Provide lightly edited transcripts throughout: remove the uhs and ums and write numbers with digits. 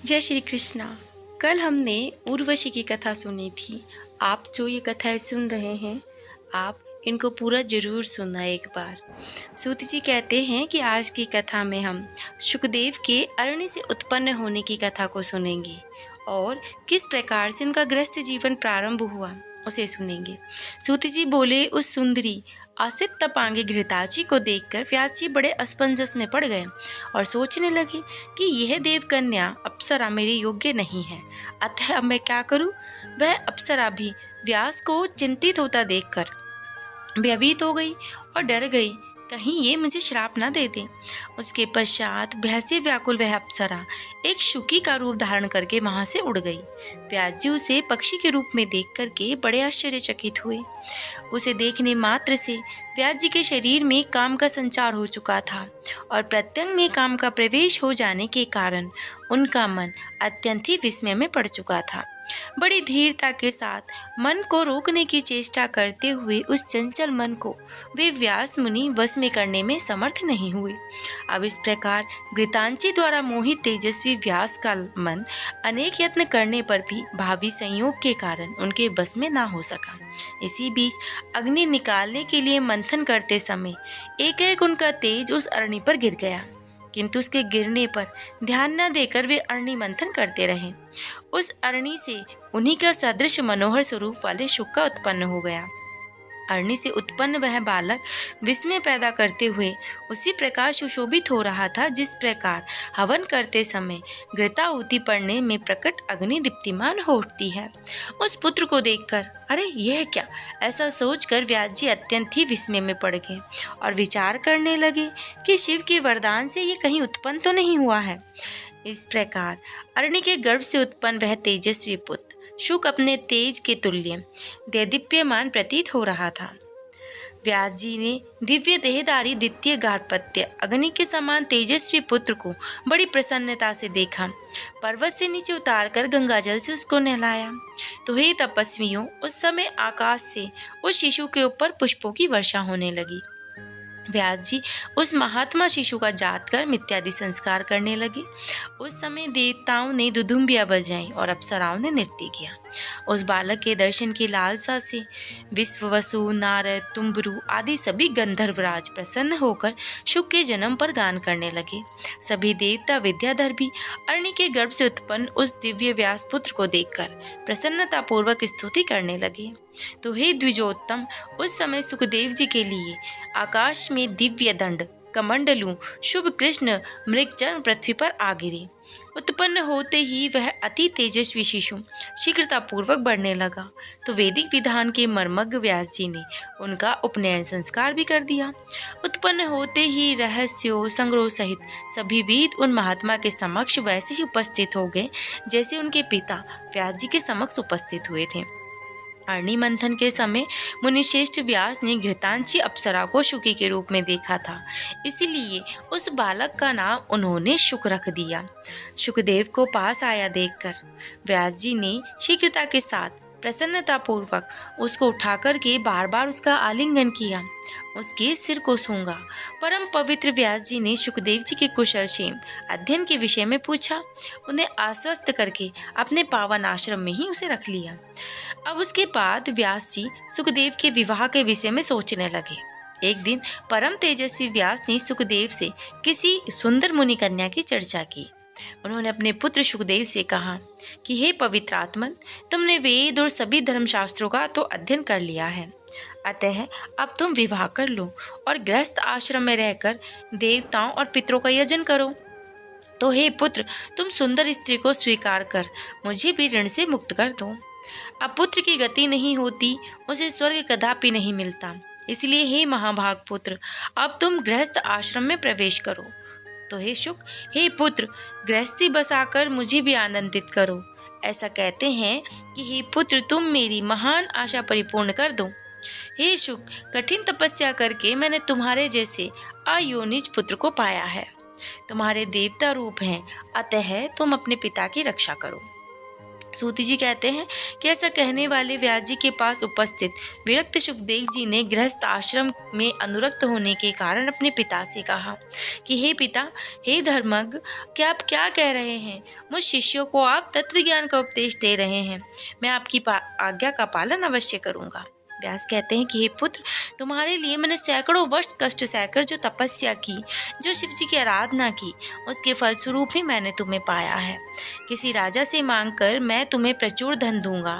जय श्री कृष्णा। कल हमने उर्वशी की कथा सुनी थी। आप जो ये कथाएं सुन रहे हैं, आप इनको पूरा जरूर सुनना एक बार। सूत जी कहते हैं कि आज की कथा में हम सुखदेव के अरण्य से उत्पन्न होने की कथा को सुनेंगे और किस प्रकार से उनका गृहस्थ जीवन प्रारंभ हुआ उसे सुनेंगे। सूत जी बोले, उस सुंदरी आसित तपांगे घृताची को देखकर व्यास जी बड़े असमंजस में पड़ गए और सोचने लगे कि यह देवकन्या अप्सरा मेरे योग्य नहीं है, अतः अब मैं क्या करूं। वह अप्सरा भी व्यास को चिंतित होता देखकर भयभीत हो गई और डर गई, कहीं ये मुझे श्राप न दे दे। उसके पश्चात भय से व्याकुल वह अप्सरा एक शुकी का रूप धारण करके वहां से उड़ गई। व्यास जी उसे पक्षी के रूप में देख करके बड़े आश्चर्यचकित हुए। उसे देखने मात्र से व्यास जी के शरीर में काम का संचार हो चुका था और प्रत्यंग में काम का प्रवेश हो जाने के कारण उनका मन अत्यंत ही विस्मय में पड़ चुका था। बड़ी धीरता के साथ मन को रोकने की चेष्टा करते हुए उस चंचल मन को वे व्यास मुनि वश में करने में समर्थ नहीं हुए। अब इस प्रकार घृतांची द्वारा मोहित तेजस्वी व्यास का मन अनेक यत्न करने पर भी भावी संयोग के कारण उनके बस में ना हो सका। इसी बीच अग्नि निकालने के लिए मंथन करते समय एक एक उनका तेज उस अरणि पर गिर गया, किंतु उसके गिरने पर ध्यान न देकर वे अरणि मंथन करते रहे। उस अरणि से उन्हीं का सदृश मनोहर स्वरूप वाले शुक का उत्पन्न हो गया। अरणि से उत्पन्न वह बालक विस्मय पैदा करते हुए उसी प्रकार सुशोभित हो रहा था जिस प्रकार हवन करते समय घृताहुति पड़ने में प्रकट अग्नि दीप्तिमान हो उठती है। उस पुत्र को देखकर अरे यह क्या, ऐसा सोचकर व्यास जी अत्यंत ही विस्मय में पड़ गए और विचार करने लगे कि शिव के वरदान से ये कहीं उत्पन्न तो नहीं हुआ है। इस प्रकार अरणि के गर्भ से उत्पन्न वह तेजस्वी पुत्र शुक अपने तेज के तुल्य देदीप्यमान प्रतीत हो रहा था। व्यास जी ने दिव्य देहधारी द्वितीय गार्हपत्य अग्नि के समान तेजस्वी पुत्र को बड़ी प्रसन्नता से देखा। पर्वत से नीचे उतारकर गंगाजल से उसको नहलाया। तो हे तपस्वियों, उस समय आकाश से उस शिशु के ऊपर पुष्पों की वर्षा होने लगी। व्यास जी उस महात्मा शिशु का जात कर्म इत्यादि संस्कार करने लगे। उस समय देवताओं ने दुदुम्बियां बजाई और अप्सराओं ने नृत्य किया। उस बालक के दर्शन की लालसा से विश्ववसु, नारद, तुम्बरु आदि सभी गंधर्वराज प्रसन्न होकर शुक के जन्म पर गान करने लगे। सभी देवता विद्याधर भी अरणि के गर्भ से उत्पन्न उस दिव्य व्यास पुत्र को देखकर प्रसन्नता पूर्वक स्तुति करने लगे। तो हे द्विजोत्तम, उस समय सुखदेव जी के लिए आकाश में दिव्य दंड कमंडलू शुभ कृष्ण मृगचरण पृथ्वी पर आ गिरे। उत्पन्न होते ही वह अति तेजस्वी शिशु शीघ्रता पूर्वक बढ़ने लगा। तो वैदिक विधान के मर्मज्ञ व्यास जी ने उनका उपनयन संस्कार भी कर दिया। उत्पन्न होते ही रहस्यों संग्रह सहित सभी वेद उन महात्मा के समक्ष वैसे ही उपस्थित हो गए जैसे उनके पिता व्यास जी के समक्ष उपस्थित हुए थे। अरणि मंथन के समय मुनिश्रेष्ठ व्यास ने घृतांची अप्सरा को शुकी के रूप में देखा था, इसलिए उस बालक का नाम उन्होंने शुक रख दिया। शुकदेव को पास आया देखकर व्यास जी ने शीघ्रता के साथ प्रसन्नता पूर्वक उसको उठाकर के बार बार उसका आलिंगन किया, उसके सिर को सूंघा। परम पवित्र व्यास जी ने सुखदेव जी के कुशल क्षेम अध्ययन के विषय में पूछा, उन्हें आश्वस्त करके अपने पावन आश्रम में ही उसे रख लिया। अब उसके बाद व्यास जी सुखदेव के विवाह के विषय में सोचने लगे। एक दिन परम तेजस्वी व्यास ने सुखदेव से किसी सुंदर मुनि कन्या की चर्चा की। उन्होंने अपने पुत्र सुखदेव से कहा कि हे पवित्र आत्मन, तुमने वेद और सभी धर्मशास्त्रों का तो अध्ययन कर लिया है, अतः अब तुम विवाह कर लो और गृहस्थ आश्रम में रहकर देवताओं और पितरों का यजन करो। तो हे पुत्र, तुम सुंदर स्त्री को स्वीकार कर मुझे भी ऋण से मुक्त कर दो। अब पुत्र की गति नहीं होती, उसे स्वर्ग कदापि नहीं मिलता, इसलिए हे महाभाग पुत्र, अब तुम गृहस्थ आश्रम में प्रवेश करो। तो हे शुक, हे पुत्र, गृहस्थी बसाकर मुझे भी आनंदित करो। ऐसा कहते हैं कि हे पुत्र, तुम मेरी महान आशा परिपूर्ण कर दो। हे शुक, कठिन तपस्या करके मैंने तुम्हारे जैसे अयोनिज पुत्र को पाया है। तुम्हारे देवता रूप हैं, अतः तुम अपने पिता की रक्षा करो। सूत जी कहते हैं कि ऐसा कहने वाले व्यास जी के पास उपस्थित विरक्त सुखदेव जी ने गृहस्थ आश्रम में अनुरक्त होने के कारण अपने पिता से कहा कि हे पिता, हे धर्मज्ञ, क्या आप क्या कह रहे हैं? मुझ शिष्यों को आप तत्व ज्ञान का उपदेश दे रहे हैं। मैं आपकी आज्ञा का पालन अवश्य करूँगा। व्यास कहते हैं कि हे पुत्र, तुम्हारे लिए मैंने सैकड़ों वर्ष कष्ट सहकर जो तपस्या की, जो शिव जी की आराधना की, उसके फलस्वरूप ही मैंने तुम्हें पाया है। किसी राजा से मांगकर मैं तुम्हें प्रचुर धन दूंगा।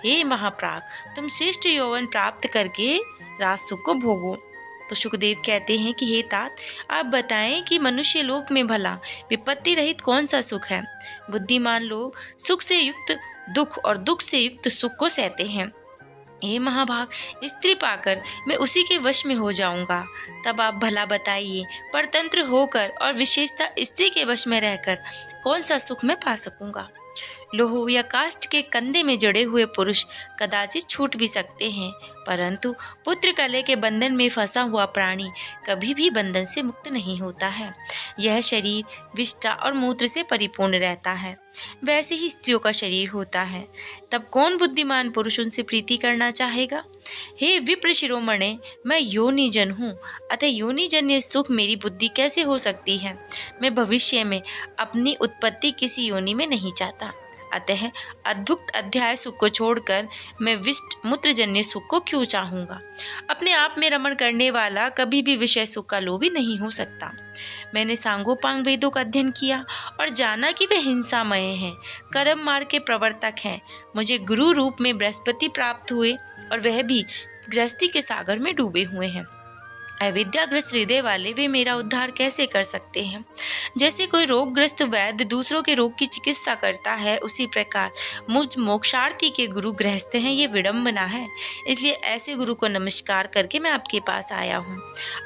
हे महाप्राग, तुम श्रेष्ठ यौवन प्राप्त करके राज सुख को भोगो। तो सुखदेव कहते हैं कि हे तात, आप बताएं कि मनुष्य लोक में भला विपत्ति रहित कौन सा सुख है? बुद्धिमान लोग सुख से युक्त दुख और दुख से युक्त सुख को सहते हैं। हे महाभाग, स्त्री पाकर मैं उसी के वश में हो जाऊंगा। तब आप भला बताइए, परतंत्र होकर और विशेषता स्त्री के वश में रहकर कौन सा सुख मैं पा सकूंगा? लोह या काष्ठ के कंधे में जड़े हुए पुरुष कदाचित छूट भी सकते हैं, परंतु पुत्र कलह के बंधन में फंसा हुआ प्राणी कभी भी बंधन से मुक्त नहीं होता है। यह शरीर विष्ठा और मूत्र से परिपूर्ण रहता है, वैसे ही स्त्रियों का शरीर होता है। तब कौन बुद्धिमान पुरुष उनसे प्रीति करना चाहेगा? हे विप्र शिरोमणे, मैं योनिजन हूँ, अतः योनिजन्य सुख मेरी बुद्धि कैसे हो सकती है? मैं भविष्य में अपनी उत्पत्ति किसी योनि में नहीं चाहता, अतः अद्भुत अध्याय सुख को छोड़कर मैं विष्ट मूत्रजन्य सुख को क्यों चाहूँगा? अपने आप में रमण करने वाला कभी भी विषय सुख का लोभी नहीं हो सकता। मैंने सांगोपांग वेदों का अध्ययन किया और जाना कि वे हिंसामय हैं, कर्म मार्ग के प्रवर्तक हैं। मुझे गुरु रूप में बृहस्पति प्राप्त हुए और वह भी गृहस्थी के सागर में डूबे हुए हैं। अविद्याग्रस्त हृदय वाले वे मेरा उद्धार कैसे कर सकते हैं? जैसे कोई रोगग्रस्त वैद्य दूसरों के रोग की चिकित्सा करता है, उसी प्रकार मुझ मोक्षार्थी के गुरु गृहस्थ हैं। ये विडंबना है, इसलिए ऐसे गुरु को नमस्कार करके मैं आपके पास आया हूँ।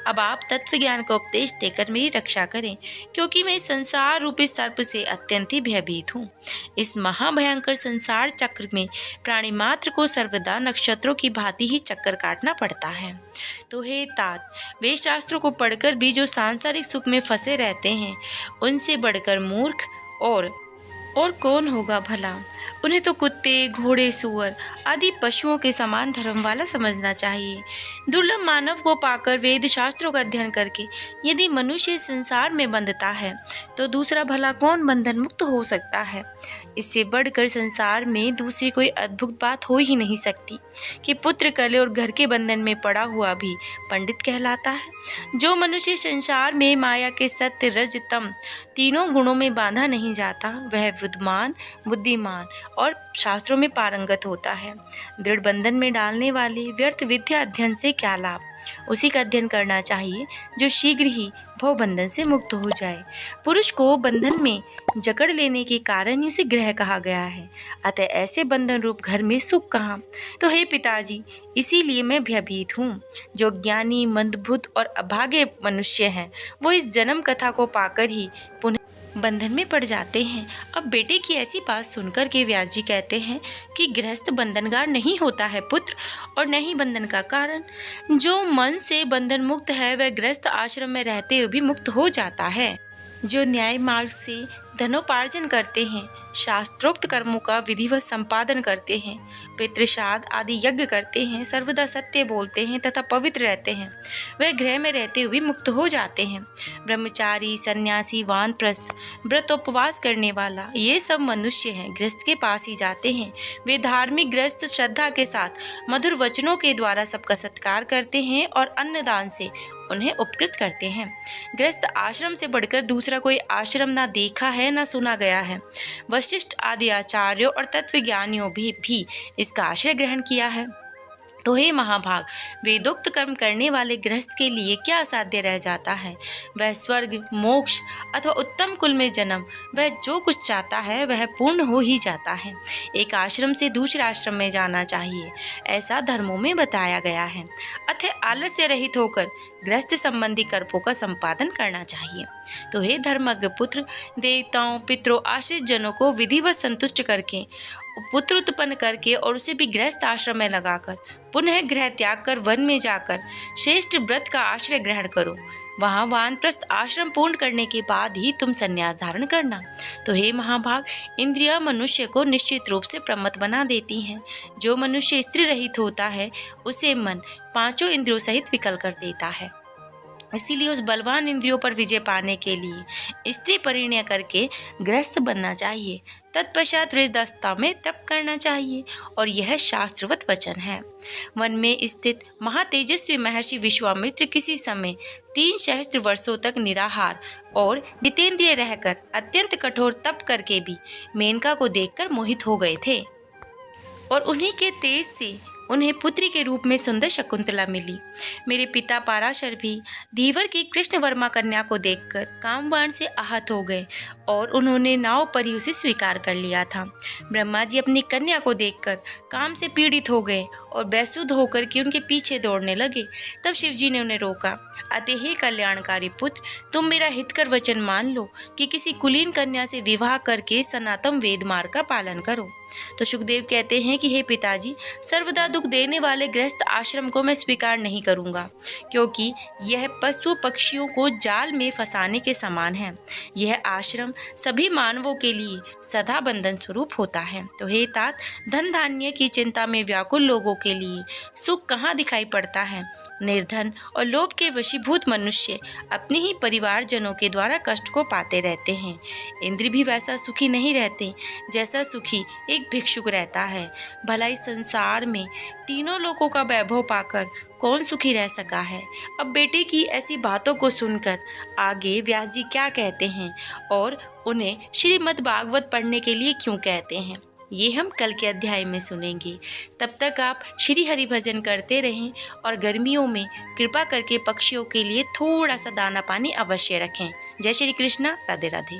अब आप तत्व ज्ञान का उपदेश देकर मेरी रक्षा करें, क्योंकि मैं संसार रूपी सर्प से अत्यंत ही भयभीत हूँ। इस महाभयंकर संसार चक्र में प्राणी मात्र को सर्वदा नक्षत्रों की भांति ही चक्कर काटना पड़ता है। तो हे तात, वेद शास्त्रों को पढ़कर भी जो सांसारिक सुख में फंसे रहते हैं, उनसे बढ़कर मूर्ख और कौन होगा भला? उन्हें तो कुत्ते, घोड़े, सुअर आदि पशुओं के समान धर्म वाला समझना चाहिए। दुर्लभ मानव को पाकर वेद शास्त्रों का अध्ययन करके यदि मनुष्य संसार में बंधता है, तो दूसरा भला कौन बंधन मुक्त हो सकता है? इससे बढ़कर संसार में दूसरी कोई अद्भुत बात हो ही नहीं सकती कि पुत्र कलह और घर के बंधन में पड़ा हुआ भी पंडित कहलाता है। जो मनुष्य संसार में माया के सत्य, रज, तम तीनों गुणों में बांधा नहीं जाता, वह विद्वान, बुद्धिमान और शास्त्रों में पारंगत होता है। दृढ़ बंधन में डालने वाले व्यर्थ विद्या अध्ययन से क्या लाभ? उसी का अध्ययन करना चाहिए जो शीघ्र ही भव बंधन से मुक्त हो जाए। पुरुष को बंधन में जकड़ लेने के कारण ही उसे ग्रह कहा गया है, अतः ऐसे बंधन रूप घर में सुख कहाँ? तो हे पिताजी, इसीलिए मैं भयभीत हूँ। जो ज्ञानी, मंदबुद्ध और अभागे मनुष्य हैं, वो इस जन्म कथा को पाकर ही पुनः बंधन में पड़ जाते हैं। अब बेटे की ऐसी बात सुनकर के व्यास जी कहते हैं कि गृहस्थ बंधनगार नहीं होता है पुत्र, और न ही बंधन का कारण। जो मन से बंधन मुक्त है, वह गृहस्थ आश्रम में रहते हुए भी मुक्त हो जाता है। जो न्याय मार्ग से धनोपार्जन करते हैं, शास्त्रोक्त कर्मों का विधिवत संपादन करते हैं, पितृश्राद्ध आदि यज्ञ करते हैं, सर्वदा सत्य बोलते हैं तथा पवित्र रहते हैं, वे गृह में रहते हुए मुक्त हो जाते हैं। ब्रह्मचारी, सन्यासी, वानप्रस्थ, व्रत उपवास करने वाला, ये सब मनुष्य हैं, गृहस्थ के पास ही जाते हैं। वे धार्मिक गृहस्थ श्रद्धा के साथ मधुर वचनों के द्वारा सबका सत्कार करते हैं और अन्नदान से उन्हें उपकृत करते हैं। गृहस्थ आश्रम से बढ़कर दूसरा कोई आश्रम ना देखा है, ना सुना गया है। वशिष्ठ आदि आचार्यों और तत्वज्ञानियों भी इसका आश्रय ग्रहण किया है। तो हे महाभाग, वेदोक्त कर्म करने वाले गृहस्थ के लिए क्या असाध्य रह जाता है? वह स्वर्ग, मोक्ष अथवा उत्तम कुल में जन्म, वह जो कुछ चाहता है वह पूर्ण हो ही जाता है। एक आश्रम से दूसरे आश्रम में जाना चाहिए, ऐसा धर्मों में बताया गया है। अतः आलस्य रहित होकर गृहस्थ संबंधी कर्मों का संपादन करना चाहिए। तो हे धर्मज्ञ पुत्र, देवताओं, पितरों, आश्रित जनों को विधिवत संतुष्ट करके, पुत्र उत्पन्न करके और उसे भी गृहस्थ आश्रम में लगाकर पुनः गृह त्याग कर वन में जाकर श्रेष्ठ व्रत का आश्रय ग्रहण करो। वहाँ वानप्रस्थ आश्रम पूर्ण करने के बाद ही तुम संन्यास धारण करना। तो हे महाभाग, इंद्रिया मनुष्य को निश्चित रूप से प्रमत्त बना देती हैं। जो मनुष्य स्त्री रहित होता है उसे मन पांचों इंद्रियों सहित विकल कर देता है। इसीलिए उस बलवान इंद्रियों पर विजय पाने के लिए स्त्री परिणय करके गृहस्थ बनना चाहिए। तत्पश्चात वृद्धावस्था में तप करना चाहिए, और यह शास्त्रवत वचन है। वन में स्थित महातेजस्वी महर्षि विश्वामित्र किसी समय 3 सहस्त्र वर्षों तक निराहार और जितेंद्रिय रहकर अत्यंत कठोर तप करके भी मेनका को देखकर मोहित हो गए थे, और उन्हीं के तेज से उन्हें पुत्री के रूप में सुंदर शकुंतला मिली। मेरे पिता पराशर भी धीवर की कृष्ण वर्मा कन्या को देखकर कामबाण से आहत हो गए, और उन्होंने नाव पर ही उसे स्वीकार कर लिया था। ब्रह्मा जी अपनी कन्या को देखकर काम से पीड़ित हो गए और बेसुध होकर के उनके पीछे दौड़ने लगे। तब शिवजी ने उन्हें रोका। अतः हे कल्याणकारी पुत्र, तुम मेरा हितकर वचन मान लो कि किसी कुलीन कन्या से विवाह करके सनातन वेद मार्ग का पालन करो। तो सुखदेव कहते हैं कि हे पिताजी, सर्वदा दुख देने वाले गृहस्थ आश्रम को मैं स्वीकार नहीं करूंगा, क्योंकि यह पशु पक्षियों को जाल में फंसाने के समान है। यह आश्रम सभी मानवों के लिए सदा बंधन स्वरूप होता है। तो हे तात, धन धान्य की चिंता में व्याकुल लोगों के लिए सुख कहाँ दिखाई पड़ता है। निर्धन और लोभ के वशीभूत मनुष्य अपने ही परिवारजनों के द्वारा कष्ट को पाते रहते हैं। इंद्र भी वैसा सुखी नहीं रहते जैसा सुखी एक भिक्षुक रहता है। भला इस संसार में तीनों लोकों का वैभव पाकर कौन सुखी रह सका है। अब बेटे की ऐसी बातों को सुनकर आगे व्यास जी क्या कहते हैं और उन्हें श्रीमद् भागवत पढ़ने के लिए क्यों कहते हैं, ये हम कल के अध्याय में सुनेंगे। तब तक आप श्री हरि भजन करते रहें, और गर्मियों में कृपा करके पक्षियों के लिए थोड़ा सा दाना पानी अवश्य रखें। जय श्री कृष्णा। राधे राधे।